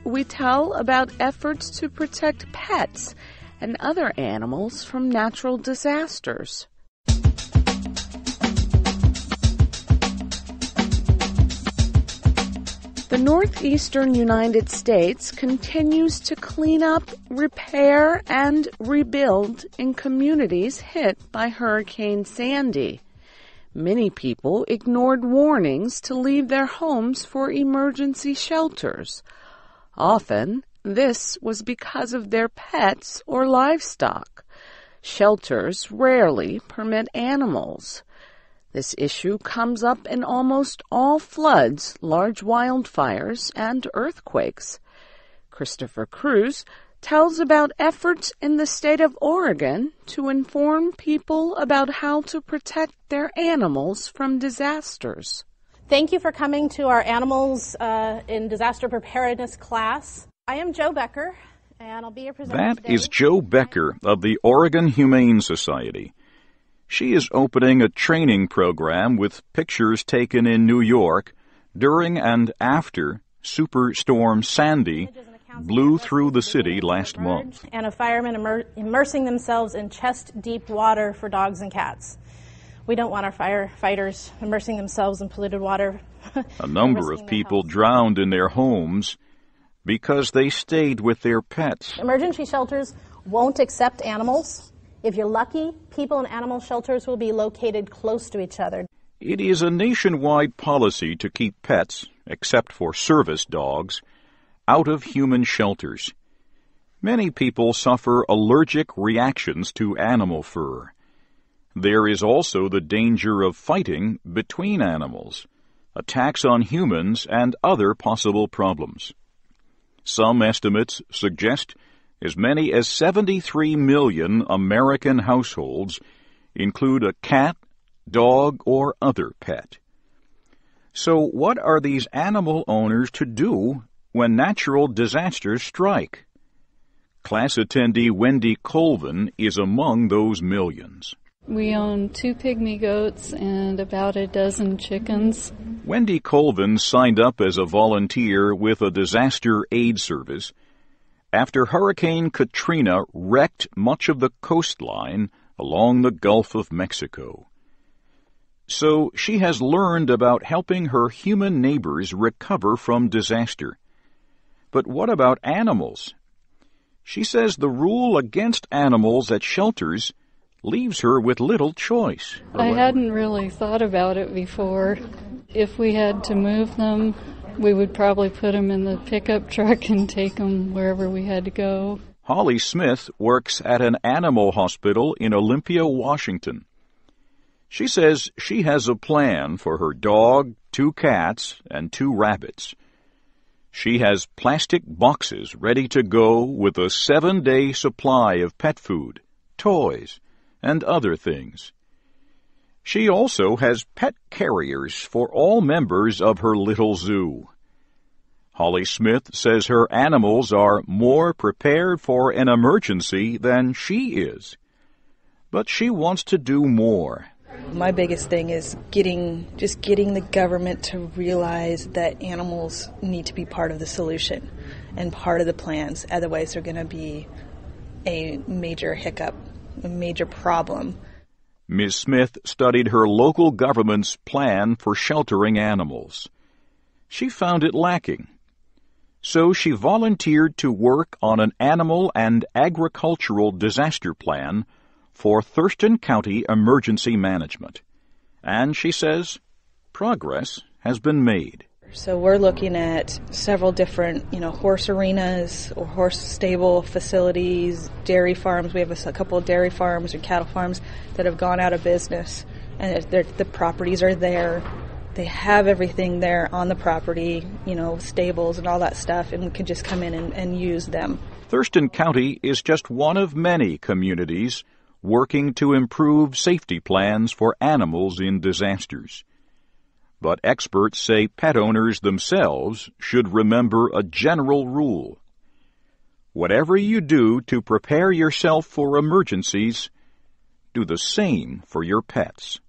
We tell about efforts to protect pets and other animals from natural disasters. The northeastern United States continues to clean up, repair, and rebuild in communities hit by Hurricane Sandy. Many people ignored warnings to leave their homes for emergency shelters. Often, this was because of their pets or livestock. Shelters rarely permit animals. This issue comes up in almost all floods, large wildfires, and earthquakes. Christopher Cruz tells about efforts in the state of Oregon to inform people about how to protect their animals from disasters. Thank you for coming to our Animals in Disaster Preparedness class. I am Jo Becker, and I'll be your presenter today. That is Jo Becker of the Oregon Humane Society. She is opening a training program with pictures taken in New York during and after Superstorm Sandy blew through the city last month. And of firemen immersing themselves in chest-deep water for dogs and cats. We don't want our firefighters immersing themselves in polluted water. A number of people drowned in their homes because they stayed with their pets. Emergency shelters won't accept animals. If you're lucky, people and animal shelters will be located close to each other. It is a nationwide policy to keep pets, except for service dogs, out of human shelters. Many people suffer allergic reactions to animal fur. There is also the danger of fighting between animals, attacks on humans, and other possible problems. Some estimates suggest as many as 73 million American households include a cat, dog, or other pet. So what are these animal owners to do when natural disasters strike? Class attendee Wendy Colvin is among those millions. We own 2 pygmy goats and about a dozen chickens. Wendy Colvin signed up as a volunteer with a disaster aid service after Hurricane Katrina wrecked much of the coastline along the Gulf of Mexico. So she has learned about helping her human neighbors recover from disaster. But what about animals? She says the rule against animals at shelters leaves her with little choice. I hadn't really thought about it before. If we had to move them, we would probably put them in the pickup truck and take them wherever we had to go. Holly Smith works at an animal hospital in Olympia, Washington. She says she has a plan for her dog, 2 cats, and 2 rabbits. She has plastic boxes ready to go with a 7-day supply of pet food, toys, and other things. She also has pet carriers for all members of her little zoo. Holly Smith says her animals are more prepared for an emergency than she is. But she wants to do more. My biggest thing is getting the government to realize that animals need to be part of the solution and part of the plans. Otherwise, they're going to be a major hiccup, a major problem. Ms. Smith studied her local government's plan for sheltering animals. She found it lacking. So she volunteered to work on an animal and agricultural disaster plan for Thurston County Emergency Management. And she says progress has been made. So we're looking at several different, horse arenas or horse stable facilities, dairy farms. We have a couple of dairy farms and cattle farms that have gone out of business, and the properties are there. They have everything there on the property, stables and all that stuff, and we can just come in and use them. Thurston County is just one of many communities working to improve safety plans for animals in disasters. But experts say pet owners themselves should remember a general rule. Whatever you do to prepare yourself for emergencies, do the same for your pets.